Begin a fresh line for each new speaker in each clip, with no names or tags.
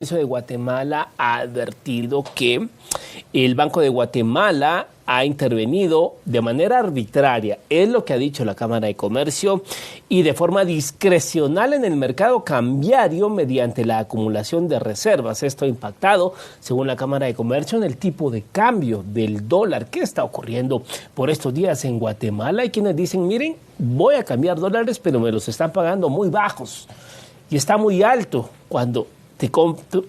De Guatemala ha advertido que el Banco de Guatemala ha intervenido de manera arbitraria, es lo que ha dicho la Cámara de Comercio, y de forma discrecional en el mercado cambiario mediante la acumulación de reservas. Esto ha impactado, según la Cámara de Comercio, en el tipo de cambio del dólar. ¿Qué está ocurriendo por estos días en Guatemala? Hay quienes dicen, miren, voy a cambiar dólares, pero me los están pagando muy bajos y está muy alto cuando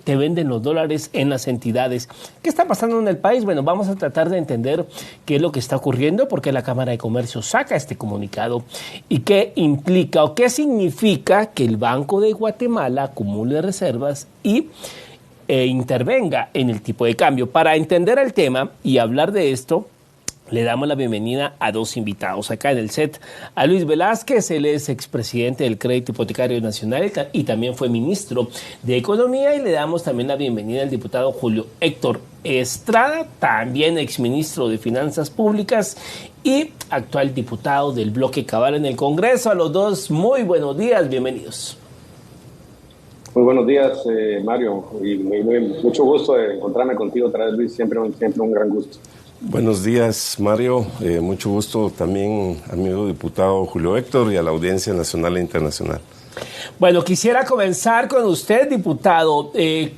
te venden los dólares en las entidades. ¿Qué está pasando en el país? Bueno, vamos a tratar de entender qué es lo que está ocurriendo, por qué la Cámara de Comercio saca este comunicado y qué implica o qué significa que el Banco de Guatemala acumule reservas y intervenga en el tipo de cambio. Para entender el tema y hablar de esto, le damos la bienvenida a dos invitados acá en el set. A Luis Velázquez, él es expresidente del Crédito Hipotecario Nacional y también fue ministro de Economía. Y le damos también la bienvenida al diputado Julio Héctor Estrada, también exministro de Finanzas Públicas y actual diputado del Bloque Cabal en el Congreso. A los dos, muy buenos días, bienvenidos.
Muy buenos días, Mario, y mucho gusto de encontrarme contigo otra vez, Luis, siempre un gran gusto.
Buenos días, Mario. Mucho gusto también, amigo diputado Julio Héctor, y a la audiencia nacional e internacional.
Bueno, quisiera comenzar con usted, diputado.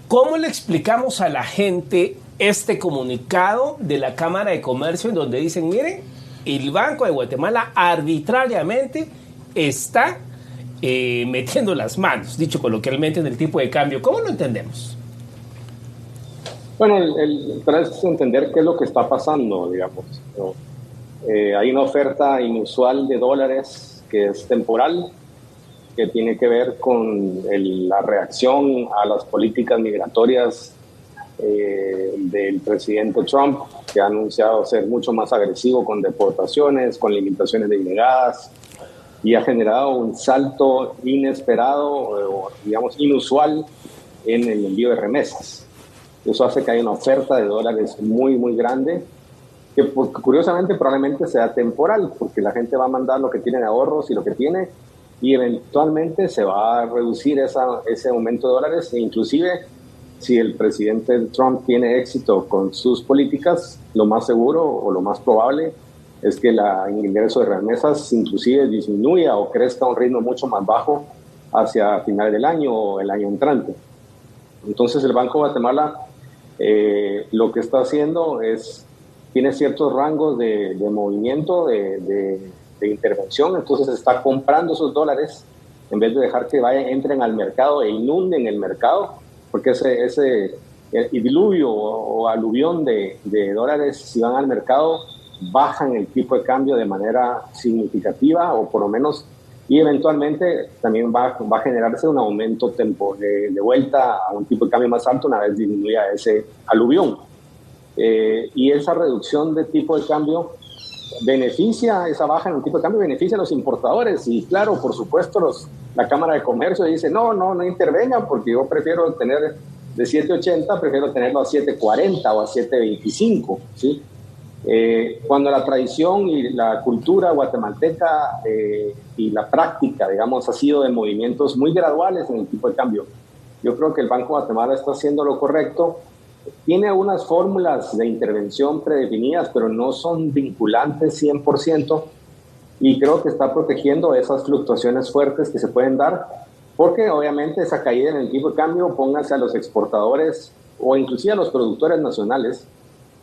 ¿Cómo le explicamos a la gente este comunicado de la Cámara de Comercio en donde dicen, miren, el Banco de Guatemala arbitrariamente está metiendo las manos, dicho coloquialmente, en el tipo de cambio? ¿Cómo lo entendemos?
Bueno, es entender qué es lo que está pasando, digamos, ¿no? Hay una oferta inusual de dólares que es temporal, que tiene que ver con la reacción a las políticas migratorias del presidente Trump, que ha anunciado ser mucho más agresivo con deportaciones, con limitaciones de llegadas, y ha generado un salto inesperado, digamos, inusual en el envío de remesas. Eso hace que haya una oferta de dólares muy, muy grande, que curiosamente probablemente sea temporal, porque la gente va a mandar lo que tiene de ahorros y lo que tiene, y eventualmente se va a reducir ese aumento de dólares, e inclusive si el presidente Trump tiene éxito con sus políticas, lo más seguro o lo más probable es que el ingreso de remesas inclusive disminuya o crezca a un ritmo mucho más bajo hacia finales del año o el año entrante. Entonces el Banco de Guatemala lo que está haciendo tiene ciertos rangos de movimiento, de intervención, entonces está comprando esos dólares en vez de dejar que entren al mercado e inunden el mercado, porque ese diluvio o aluvión de dólares, si van al mercado, bajan el tipo de cambio de manera significativa, o por lo menos, y eventualmente también va a generarse un aumento de vuelta a un tipo de cambio más alto una vez disminuya ese aluvión. Y esa reducción de tipo de cambio esa baja en el tipo de cambio beneficia a los importadores. Y claro, por supuesto, la Cámara de Comercio dice, no intervengan, porque yo prefiero tener de 7.80, prefiero tenerlo a 7.40 o a 7.25, ¿sí? Cuando la tradición y la cultura guatemalteca y la práctica, digamos, ha sido de movimientos muy graduales en el tipo de cambio, yo creo que el Banco de Guatemala está haciendo lo correcto. Tiene unas fórmulas de intervención predefinidas, pero no son vinculantes 100%, y creo que está protegiendo esas fluctuaciones fuertes que se pueden dar, porque obviamente esa caída en el tipo de cambio, pónganse a los exportadores o inclusive a los productores nacionales,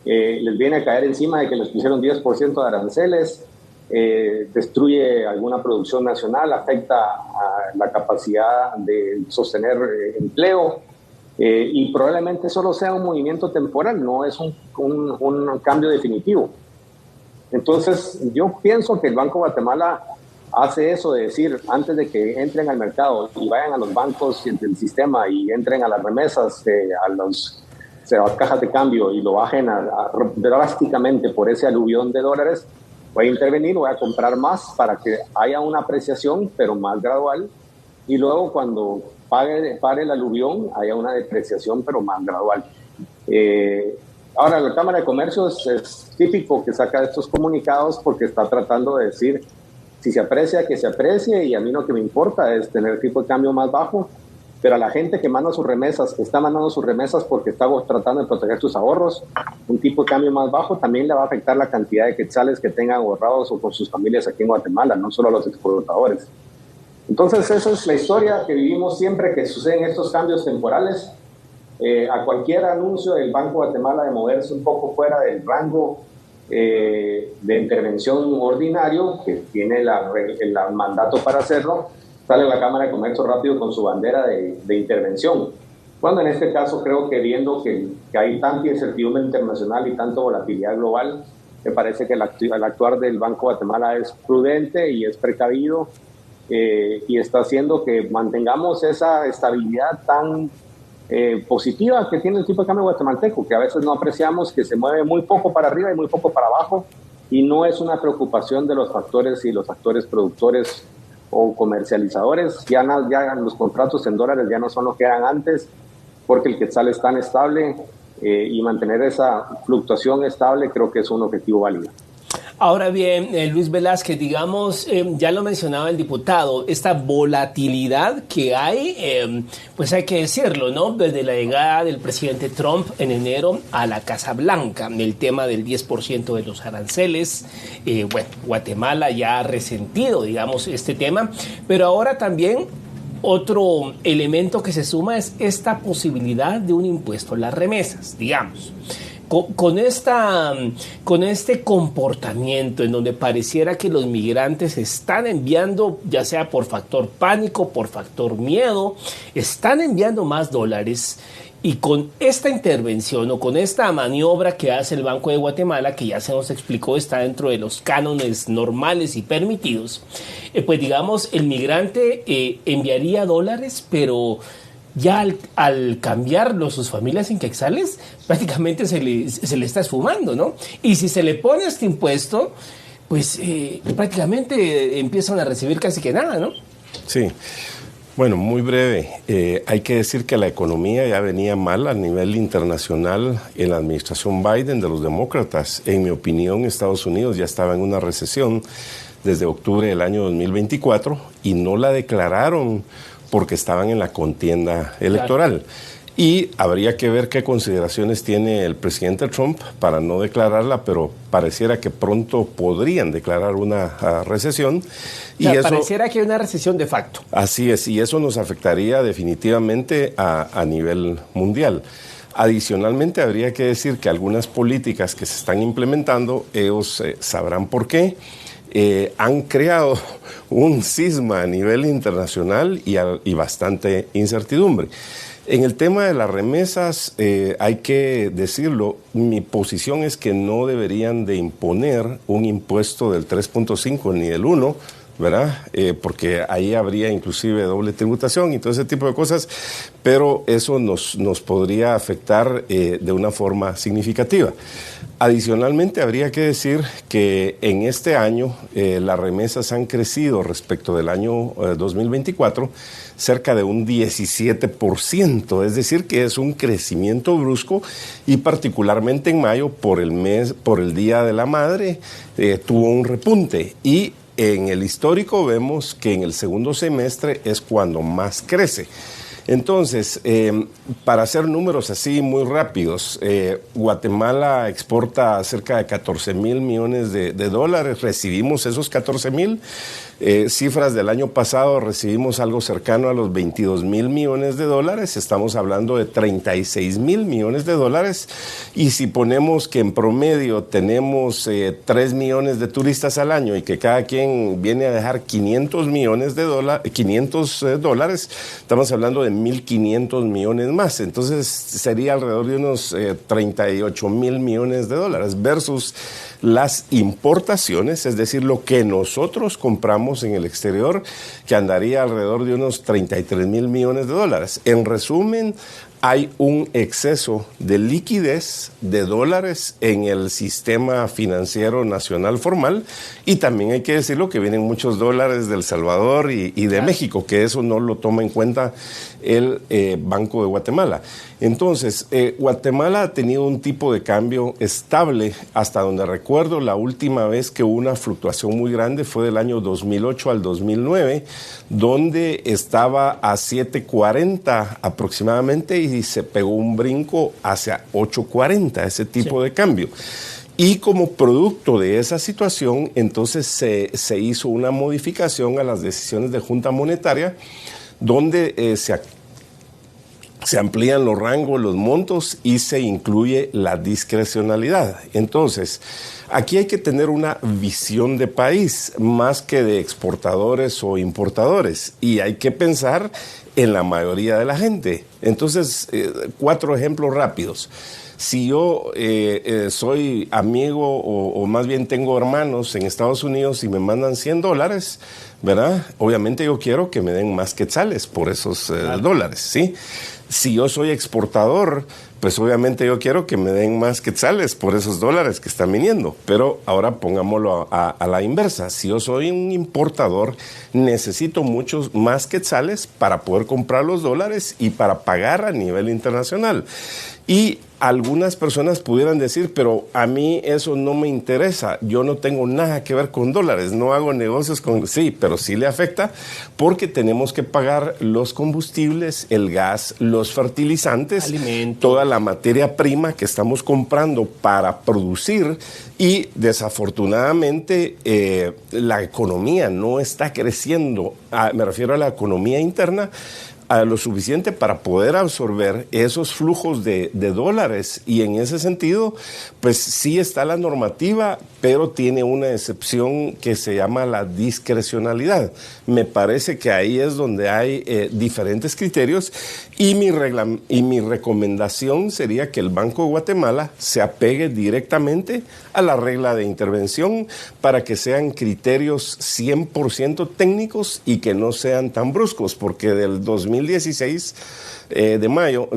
les viene a caer encima de que les pusieron 10% de aranceles, destruye alguna producción nacional, afecta a la capacidad de sostener empleo, y probablemente solo sea un movimiento temporal, no es un cambio definitivo. Entonces yo pienso que el Banco de Guatemala hace eso de decir, antes de que entren al mercado y vayan a los bancos del sistema y entren a las remesas, a las cajas de cambio, y lo bajen drásticamente por ese aluvión de dólares, voy a intervenir, voy a comprar más para que haya una apreciación, pero más gradual, y luego cuando pare el aluvión haya una depreciación, pero más gradual. Ahora, la Cámara de Comercio es típico que saca estos comunicados porque está tratando de decir, si se aprecia, que se aprecie, y a mí lo que me importa es tener el tipo de cambio más bajo, pero a la gente que manda sus remesas, que está mandando sus remesas porque está tratando de proteger sus ahorros, un tipo de cambio más bajo también le va a afectar la cantidad de quetzales que tengan ahorrados o con sus familias aquí en Guatemala, no solo a los exportadores. Entonces esa es la historia que vivimos siempre que suceden estos cambios temporales. A cualquier anuncio del Banco de Guatemala de moverse un poco fuera del rango de intervención ordinario, que tiene el mandato para hacerlo, sale la Cámara de Comercio rápido con su bandera de intervención. Cuando en este caso creo que viendo que hay tanta incertidumbre internacional y tanta volatilidad global, me parece que el actuar del Banco de Guatemala es prudente y es precavido y está haciendo que mantengamos esa estabilidad tan positiva que tiene el tipo de cambio guatemalteco, que a veces no apreciamos, que se mueve muy poco para arriba y muy poco para abajo, y no es una preocupación de los factores y los actores productores o comercializadores. Ya los contratos en dólares ya no son lo que eran antes, porque el quetzal es tan estable y mantener esa fluctuación estable creo que es un objetivo válido.
Ahora bien, Luis Velázquez, digamos, ya lo mencionaba el diputado, esta volatilidad que hay, pues hay que decirlo, ¿no? Desde la llegada del presidente Trump en enero a la Casa Blanca, el tema del 10% de los aranceles, bueno, Guatemala ya ha resentido, digamos, este tema, pero ahora también otro elemento que se suma es esta posibilidad de un impuesto a las remesas, digamos. Con este comportamiento en donde pareciera que los migrantes están enviando, ya sea por factor pánico, por factor miedo, están enviando más dólares, y con esta intervención o con esta maniobra que hace el Banco de Guatemala, que ya se nos explicó está dentro de los cánones normales y permitidos, pues digamos el migrante enviaría dólares, pero ya al cambiarlo sus familias en quetzales, prácticamente se le está esfumando, ¿no? Y si se le pone este impuesto, pues prácticamente empiezan a recibir casi que nada, ¿no?
Sí. Bueno, muy breve. Hay que decir que la economía ya venía mal a nivel internacional en la administración Biden de los demócratas. En mi opinión, Estados Unidos ya estaba en una recesión desde octubre del año 2024 y no la declararon porque estaban en la contienda electoral. Claro. Y habría que ver qué consideraciones tiene el presidente Trump para no declararla, pero pareciera que pronto podrían declarar una recesión.
Y eso, pareciera que hay una recesión de facto.
Así es, y eso nos afectaría definitivamente a nivel mundial. Adicionalmente, habría que decir que algunas políticas que se están implementando, ellos sabrán por qué, han creado un cisma a nivel internacional y bastante incertidumbre. En el tema de las remesas, hay que decirlo, mi posición es que no deberían de imponer un impuesto del 3.5 ni del 1, ¿verdad? Porque ahí habría inclusive doble tributación y todo ese tipo de cosas, pero eso nos podría afectar de una forma significativa. Adicionalmente, habría que decir que en este año las remesas han crecido respecto del año 2024 cerca de un 17%, es decir, que es un crecimiento brusco y particularmente en mayo por el Día de la Madre tuvo un repunte y en el histórico vemos que en el segundo semestre es cuando más crece. Entonces, para hacer números así muy rápidos, Guatemala exporta cerca de 14,000 millones de dólares, recibimos esos 14,000. Cifras del año pasado recibimos algo cercano a los 22,000 millones de dólares, estamos hablando de 36,000 millones de dólares, y si ponemos que en promedio tenemos 3 millones de turistas al año y que cada quien viene a dejar 500 millones de dólares, estamos hablando de 1,500 millones más, entonces sería alrededor de unos 38,000 millones de dólares versus las importaciones, es decir, lo que nosotros compramos en el exterior, que andaría alrededor de unos 33,000 millones de dólares. En resumen, hay un exceso de liquidez de dólares en el sistema financiero nacional formal, y también hay que decirlo que vienen muchos dólares de El Salvador y de México, que eso no lo toma en cuenta el Banco de Guatemala. Entonces, Guatemala ha tenido un tipo de cambio estable hasta donde recuerdo. La última vez que hubo una fluctuación muy grande fue del año 2008 al 2009, donde estaba a 7.40 aproximadamente y se pegó un brinco hacia 8.40, ese tipo de cambio. Y como producto de esa situación, entonces se hizo una modificación a las decisiones de Junta Monetaria, donde se amplían los rangos, los montos, y se incluye la discrecionalidad. Entonces, aquí hay que tener una visión de país más que de exportadores o importadores, y hay que pensar en la mayoría de la gente. Entonces, 4 ejemplos rápidos. Si yo soy amigo o más bien tengo hermanos en Estados Unidos y me mandan $100, ¿verdad? Obviamente yo quiero que me den más quetzales por esos dólares, ¿sí? Si yo soy exportador, pues obviamente yo quiero que me den más quetzales por esos dólares que están viniendo. Pero ahora pongámoslo a la inversa. Si yo soy un importador, necesito muchos más quetzales para poder comprar los dólares y para pagar a nivel internacional. Y algunas personas pudieran decir, pero a mí eso no me interesa, yo no tengo nada que ver con dólares, no hago negocios con... Sí, pero sí le afecta porque tenemos que pagar los combustibles, el gas, los fertilizantes, alimentos, toda la materia prima que estamos comprando para producir, y desafortunadamente la economía no está creciendo, me refiero a la economía interna, a lo suficiente para poder absorber esos flujos de dólares, y en ese sentido pues sí está la normativa, pero tiene una excepción que se llama la discrecionalidad. Me parece que ahí es donde hay diferentes criterios, y mi recomendación sería que el Banco de Guatemala se apegue directamente a la regla de intervención para que sean criterios 100% técnicos y que no sean tan bruscos, porque del 2016 de mayo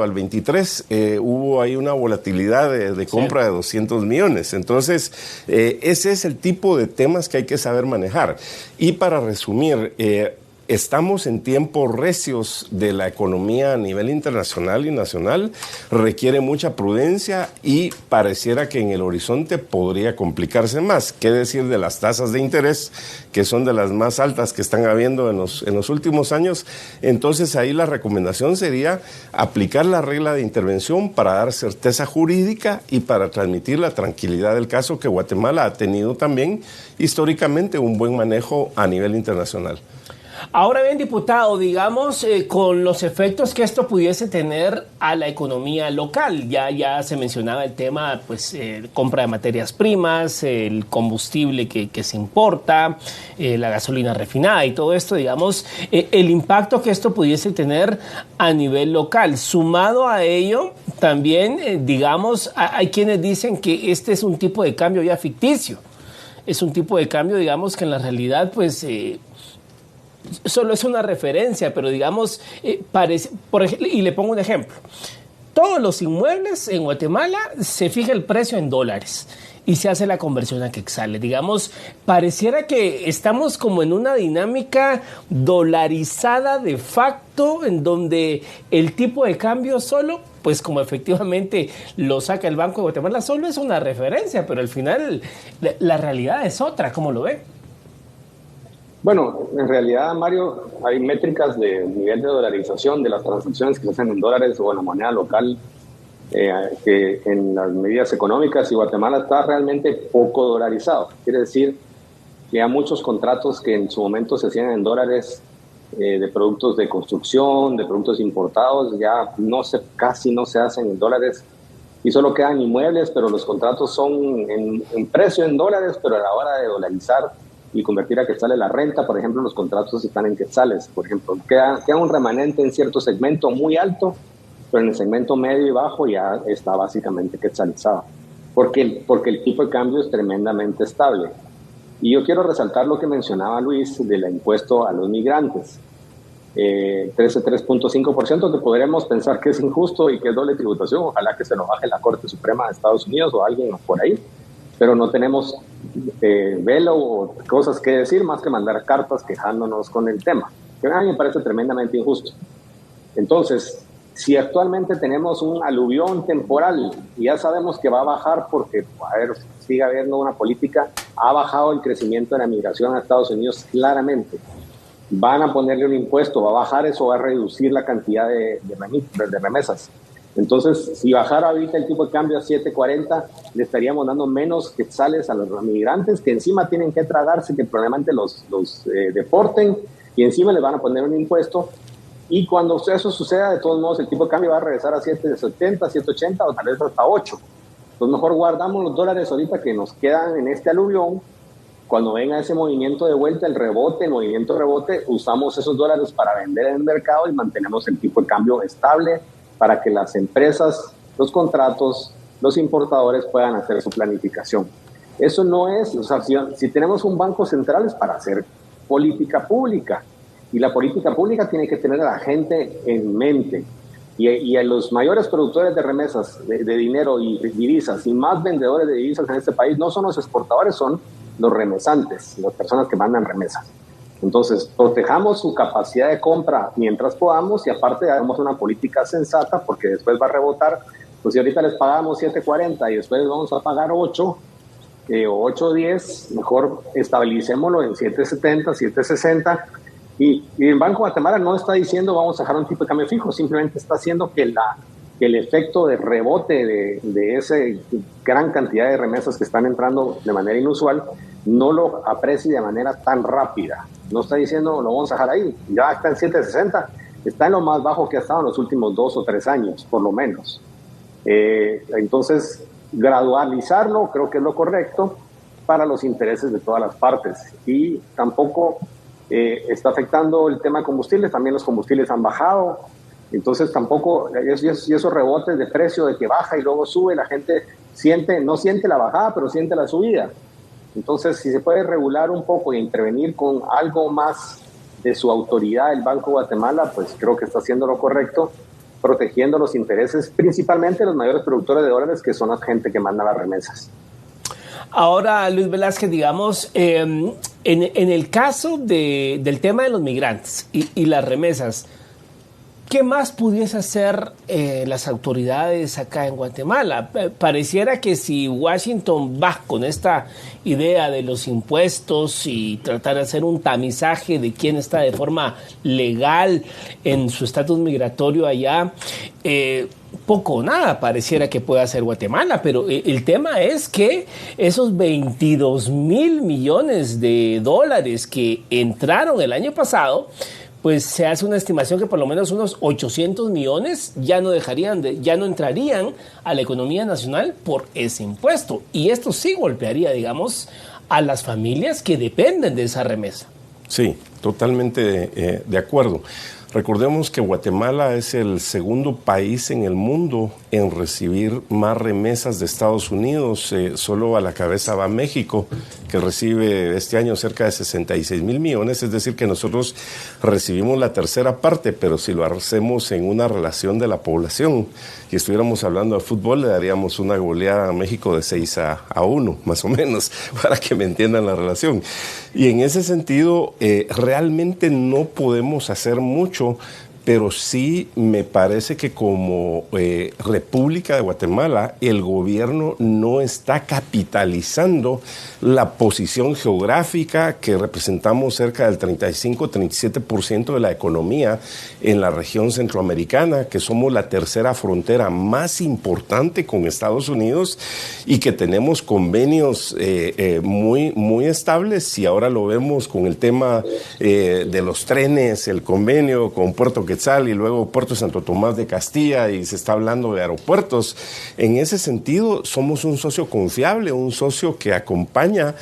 al 23 hubo ahí una volatilidad de compra de 200 millones. Entonces, ese es el tipo de temas que hay que saber manejar. Y para resumir, estamos en tiempos recios de la economía a nivel internacional y nacional, requiere mucha prudencia y pareciera que en el horizonte podría complicarse más. ¿Qué decir de las tasas de interés, que son de las más altas que están habiendo en los últimos años? Entonces ahí la recomendación sería aplicar la regla de intervención para dar certeza jurídica y para transmitir la tranquilidad del caso, que Guatemala ha tenido también históricamente un buen manejo a nivel internacional.
Ahora bien, diputado, digamos, con los efectos que esto pudiese tener a la economía local, ya se mencionaba el tema, pues, compra de materias primas, el combustible que se importa, la gasolina refinada y todo esto, digamos, el impacto que esto pudiese tener a nivel local. Sumado a ello, también, digamos, hay quienes dicen que este es un tipo de cambio ya ficticio. Es un tipo de cambio, digamos, que en la realidad, pues... solo es una referencia, pero digamos, parece, por ejemplo, y le pongo un ejemplo. Todos los inmuebles en Guatemala se fija el precio en dólares y se hace la conversión a quetzales. Digamos, pareciera que estamos como en una dinámica dolarizada de facto, en donde el tipo de cambio solo, pues como efectivamente lo saca el Banco de Guatemala, solo es una referencia, pero al final la realidad es otra. ¿Cómo lo ve?
Bueno, en realidad, Mario, hay métricas de nivel de dolarización de las transacciones que se hacen en dólares o en la moneda local, que en las medidas económicas, y Guatemala está realmente poco dolarizado. Quiere decir que hay muchos contratos que en su momento se hacían en dólares, de productos de construcción, de productos importados, ya casi no se hacen en dólares, y solo quedan inmuebles, pero los contratos son en precio en dólares, pero a la hora de dolarizar y convertir a quetzales la renta, por ejemplo, los contratos están en quetzales. Por ejemplo, queda un remanente en cierto segmento muy alto, pero en el segmento medio y bajo ya está básicamente quetzalizado, porque el tipo de cambio es tremendamente estable. Y yo quiero resaltar lo que mencionaba Luis del impuesto a los migrantes. 3.5%, que podremos pensar que es injusto y que es doble tributación. Ojalá que se nos baje la Corte Suprema de Estados Unidos o alguien por ahí, pero no tenemos velo o cosas que decir más que mandar cartas quejándonos con el tema, que a mí me parece tremendamente injusto. Entonces, si actualmente tenemos un aluvión temporal y ya sabemos que va a bajar porque, sigue habiendo una política, ha bajado el crecimiento de la migración a Estados Unidos claramente. Van a ponerle un impuesto, va a bajar eso, va a reducir la cantidad de remesas. Entonces, si bajara ahorita el tipo de cambio a 7.40, le estaríamos dando menos quetzales a los migrantes que encima tienen que tragarse, que probablemente los deporten y encima les van a poner un impuesto. Y cuando eso suceda, de todos modos, el tipo de cambio va a regresar a 7.70, 7.80 o tal vez hasta 8. Entonces, mejor guardamos los dólares ahorita que nos quedan en este aluvión. Cuando venga ese movimiento de vuelta, el movimiento de rebote, usamos esos dólares para vender en el mercado y mantenemos el tipo de cambio estable para que las empresas, los contratos, los importadores puedan hacer su planificación. Eso no es, o sea, si tenemos un banco central es para hacer política pública, y la política pública tiene que tener a la gente en mente. Y a los mayores productores de remesas, de dinero y divisas, y más vendedores de divisas en este país, no son los exportadores, son los remesantes, las personas que mandan remesas. Entonces, protejamos su capacidad de compra mientras podamos y aparte hagamos una política sensata porque después va a rebotar. Pues si ahorita les pagamos 7.40 y después les vamos a pagar 8 o 8.10, mejor estabilicémoslo en 7.70, 7.60. Y el Banco de Guatemala no está diciendo vamos a dejar un tipo de cambio fijo, simplemente está haciendo que el efecto de rebote de esa gran cantidad de remesas que están entrando de manera inusual no lo aprecie de manera tan rápida. No está diciendo lo vamos a dejar ahí, ya está en 7.60, está en lo más bajo que ha estado en los últimos 2 o 3 años, por lo menos. Entonces, gradualizarlo creo que es lo correcto para los intereses de todas las partes. Y tampoco está afectando el tema de combustibles, también los combustibles han bajado. Entonces tampoco, y esos rebotes de precio de que baja y luego sube, la gente no siente la bajada, pero siente la subida. Entonces, si se puede regular un poco e intervenir con algo más de su autoridad el Banco de Guatemala, pues creo que está haciendo lo correcto, protegiendo los intereses, principalmente los mayores productores de dólares, que son la gente que manda las remesas.
Ahora, Luis Velázquez, digamos, en el caso del tema de los migrantes y las remesas, ¿qué más pudiese hacer las autoridades acá en Guatemala? Pareciera que si Washington va con esta idea de los impuestos y tratar de hacer un tamizaje de quién está de forma legal en su estatus migratorio allá, poco o nada pareciera que pueda hacer Guatemala, pero el tema es que esos 22,000 millones de dólares que entraron el año pasado, pues se hace una estimación que por lo menos unos 800 millones ya no entrarían a la economía nacional por ese impuesto. Y esto sí golpearía, digamos, a las familias que dependen de esa remesa.
Sí, totalmente de acuerdo. Recordemos que Guatemala es el segundo país en el mundo en recibir más remesas de Estados Unidos. Solo a la cabeza va México, que recibe este año cerca de 66,000 millones. Es decir, que nosotros recibimos la tercera parte, pero si lo hacemos en una relación de la población y estuviéramos hablando de fútbol, le daríamos una goleada a México de 6-1, más o menos, para que me entiendan la relación. Y en ese sentido, realmente no podemos hacer mucho, pero sí me parece que como República de Guatemala, el gobierno no está capitalizando la posición geográfica que representamos cerca del 35-37% de la economía en la región centroamericana, que somos la tercera frontera más importante con Estados Unidos y que tenemos convenios muy, muy estables, y ahora lo vemos con el tema de los trenes, el convenio con Puerto Quetzal y luego Puerto Santo Tomás de Castilla, y se está hablando de aeropuertos. En ese sentido, somos un socio confiable, un socio que acompaña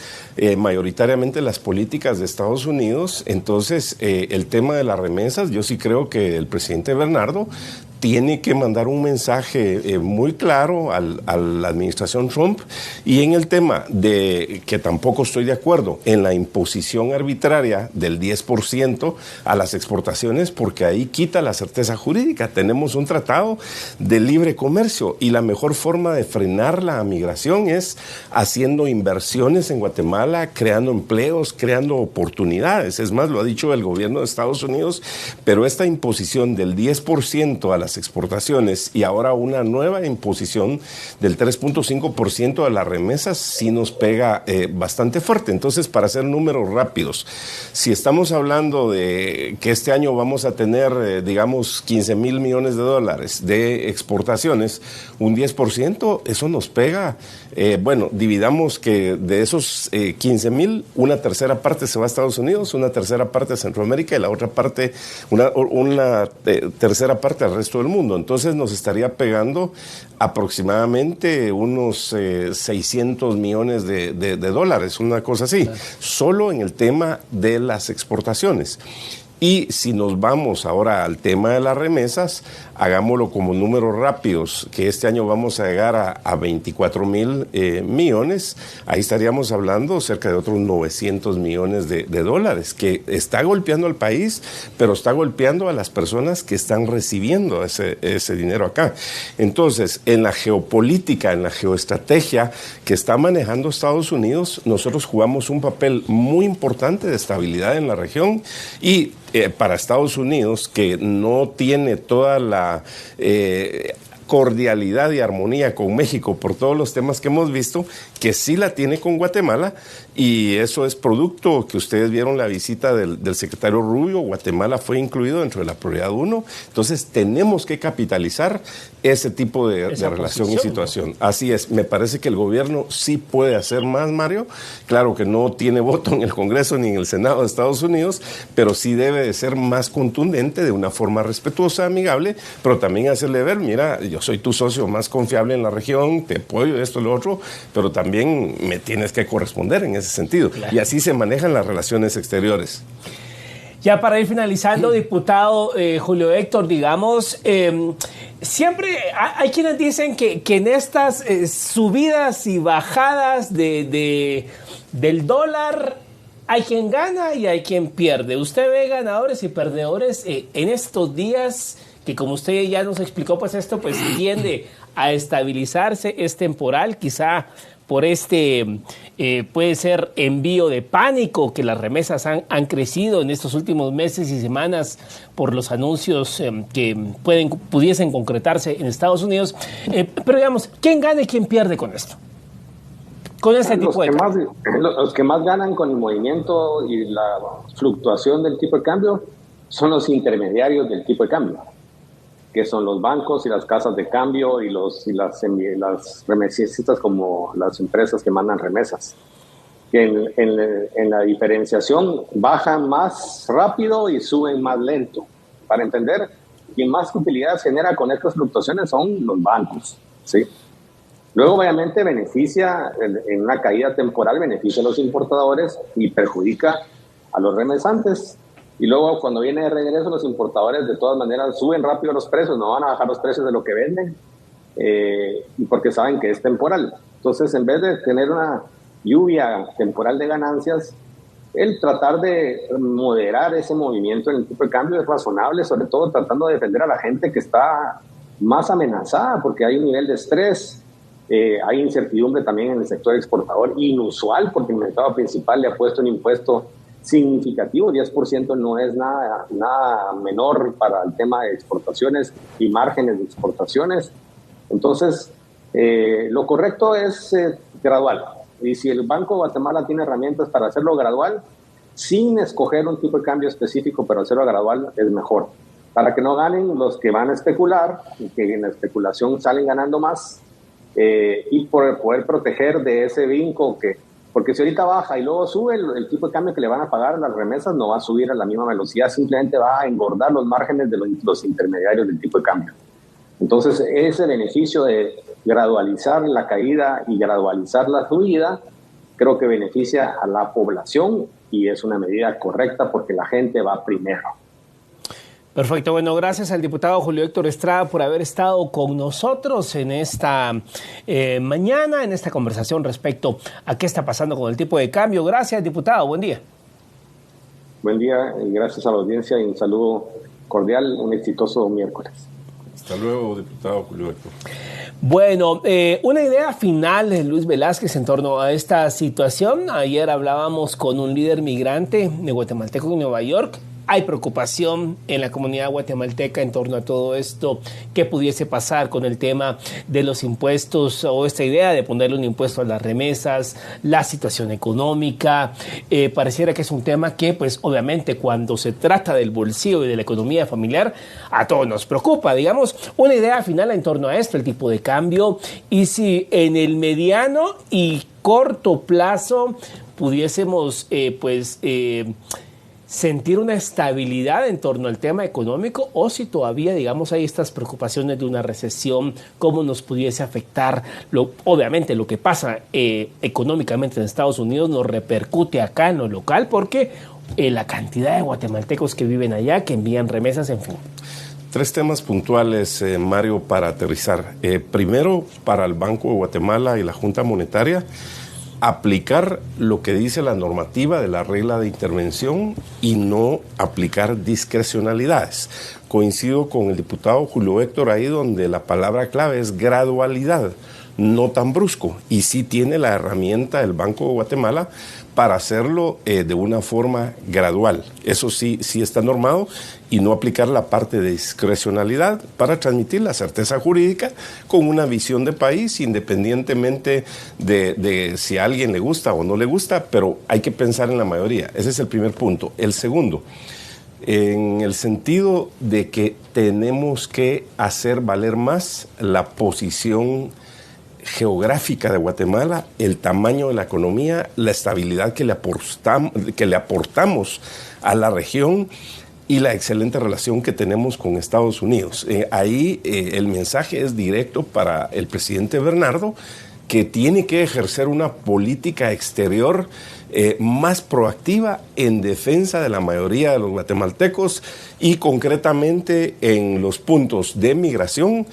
mayoritariamente las políticas de Estados Unidos. Entonces, el tema de las remesas, yo sí creo que el presidente Bernardo tiene que mandar un mensaje muy claro a la administración Trump, y en el tema de que tampoco estoy de acuerdo en la imposición arbitraria del 10% a las exportaciones, porque ahí quita la certeza jurídica. Tenemos un tratado de libre comercio y la mejor forma de frenar la migración es haciendo inversiones en Guatemala, creando empleos, creando oportunidades. Es más, lo ha dicho el gobierno de Estados Unidos, pero esta imposición del 10% a las exportaciones y ahora una nueva imposición del 3.5% a las remesas sí nos pega bastante fuerte. Entonces, para hacer números rápidos, si estamos hablando de que este año vamos a tener, digamos, 15,000 millones de dólares de exportaciones, un 10%, eso nos pega. Bueno, dividamos que de esos 15,000, una tercera parte se va a Estados Unidos, una tercera parte a Centroamérica y la otra parte, una tercera parte al resto del mundo. Entonces nos estaría pegando aproximadamente unos 600 millones de dólares, una cosa así, claro, solo en el tema de las exportaciones. Y si nos vamos ahora al tema de las remesas, hagámoslo como números rápidos, que este año vamos a llegar a 24,000 millones, ahí estaríamos hablando cerca de otros 900 millones de dólares, que está golpeando al país, pero está golpeando a las personas que están recibiendo ese dinero acá. Entonces, en la geopolítica, en la geoestrategia que está manejando Estados Unidos, nosotros jugamos un papel muy importante de estabilidad en la región, y para Estados Unidos, que no tiene toda la cordialidad y armonía con México por todos los temas que hemos visto, que sí la tiene con Guatemala, y eso es producto que ustedes vieron la visita del secretario Rubio. Guatemala fue incluido dentro de la prioridad 1, entonces tenemos que capitalizar ese tipo de relación y situación. ¿No? Así es, me parece que el gobierno sí puede hacer más, Mario. Claro que no tiene voto en el Congreso ni en el Senado de Estados Unidos, pero sí debe de ser más contundente, de una forma respetuosa, amigable, pero también hacerle ver, mira, yo soy tu socio más confiable en la región, te apoyo, esto y lo otro, pero también me tienes que corresponder en ese sentido. Claro. Y así se manejan las relaciones exteriores.
Ya para ir finalizando, diputado Julio Héctor, digamos, siempre hay quienes dicen que en estas subidas y bajadas del dólar hay quien gana y hay quien pierde. ¿Usted ve ganadores y perdedores en estos días que, como usted ya nos explicó, pues esto pues tiende a estabilizarse, es temporal, quizá por puede ser envío de pánico, que las remesas han crecido en estos últimos meses y semanas por los anuncios que pudiesen concretarse en Estados Unidos? Pero digamos, ¿quién gana y quién pierde con esto? Con este tipo de cambio.
Los que más ganan con el movimiento y la fluctuación del tipo de cambio son los intermediarios del tipo de cambio, que son los bancos y las casas de cambio y las remesistas, como las empresas que mandan remesas. Que en la diferenciación bajan más rápido y suben más lento. Para entender, quien más utilidad genera con estas fluctuaciones son los bancos, ¿sí? Luego, obviamente, beneficia, en una caída temporal, beneficia a los importadores y perjudica a los remesantes. Y luego, cuando viene de regreso, los importadores de todas maneras suben rápido los precios, no van a bajar los precios de lo que venden, y porque saben que es temporal. Entonces, en vez de tener una lluvia temporal de ganancias, el tratar de moderar ese movimiento en el tipo de cambio es razonable, sobre todo tratando de defender a la gente que está más amenazada, porque hay un nivel de estrés. Hay incertidumbre también en el sector exportador, inusual, porque el mercado principal le ha puesto un impuesto significativo. 10% no es nada menor para el tema de exportaciones y márgenes de exportaciones. Entonces, lo correcto es gradual. Y si el Banco de Guatemala tiene herramientas para hacerlo gradual, sin escoger un tipo de cambio específico, pero hacerlo gradual, es mejor. Para que no ganen los que van a especular, y que en la especulación salen ganando más, y por poder proteger de ese vinco, porque si ahorita baja y luego sube, el tipo de cambio que le van a pagar las remesas no va a subir a la misma velocidad, simplemente va a engordar los márgenes de los intermediarios del tipo de cambio. Entonces, ese beneficio de gradualizar la caída y gradualizar la subida, creo que beneficia a la población y es una medida correcta porque la gente va primero.
Perfecto, bueno, gracias al diputado Julio Héctor Estrada por haber estado con nosotros en esta mañana, en esta conversación respecto a qué está pasando con el tipo de cambio. Gracias, diputado, buen día.
Buen día y gracias a la audiencia y un saludo cordial, un exitoso miércoles.
Hasta luego, diputado Julio Héctor.
Bueno, una idea final de Luis Velázquez en torno a esta situación. Ayer hablábamos con un líder migrante de guatemalteco en Nueva York. Hay preocupación en la comunidad guatemalteca en torno a todo esto, qué pudiese pasar con el tema de los impuestos o esta idea de ponerle un impuesto a las remesas, la situación económica. Pareciera que es un tema que, pues, obviamente, cuando se trata del bolsillo y de la economía familiar, a todos nos preocupa. Digamos, una idea final en torno a esto, el tipo de cambio, y si en el mediano y corto plazo pudiésemos, sentir una estabilidad en torno al tema económico, o si todavía, digamos, hay estas preocupaciones de una recesión, cómo nos pudiese afectar. Obviamente lo que pasa económicamente en Estados Unidos nos repercute acá en lo local, porque la cantidad de guatemaltecos que viven allá, que envían remesas, en fin.
Tres temas puntuales, Mario, para aterrizar. Primero, para el Banco de Guatemala y la Junta Monetaria, aplicar lo que dice la normativa de la regla de intervención y no aplicar discrecionalidades. Coincido con el diputado Julio Héctor ahí, donde la palabra clave es gradualidad, no tan brusco. Y sí tiene la herramienta del Banco de Guatemala para hacerlo de una forma gradual. Eso sí está normado, y no aplicar la parte de discrecionalidad para transmitir la certeza jurídica con una visión de país, independientemente de si a alguien le gusta o no le gusta, pero hay que pensar en la mayoría. Ese es el primer punto. El segundo, en el sentido de que tenemos que hacer valer más la posición geográfica de Guatemala, el tamaño de la economía, la estabilidad que le aportamos a la región y la excelente relación que tenemos con Estados Unidos. Ahí el mensaje es directo para el presidente Bernardo, que tiene que ejercer una política exterior más proactiva en defensa de la mayoría de los guatemaltecos, y concretamente en los puntos de migración,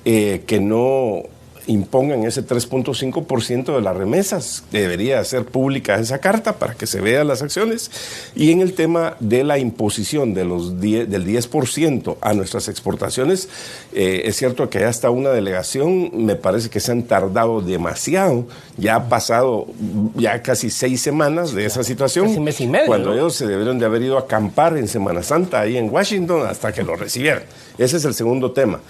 que no impongan ese 3.5% de las remesas. Debería ser pública esa carta para que se vean las acciones. Y en el tema de la imposición de del 10% a nuestras exportaciones, es cierto que ya está una delegación, me parece que se han tardado demasiado. Ya ha pasado ya casi 6 semanas de esa situación,
casi mes y medio,
cuando
¿no?
ellos se debieron de haber ido a acampar en Semana Santa ahí en Washington hasta que lo recibieran. Ese es el segundo tema.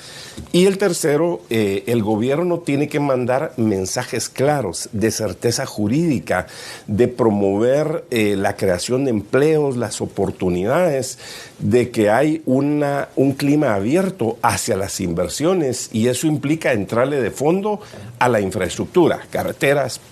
Y el tercero, el gobierno tiene que mandar mensajes claros de certeza jurídica, de promover la creación de empleos, las oportunidades, de que hay un clima abierto hacia las inversiones, y eso implica entrarle de fondo a la infraestructura, carreteras, puertos.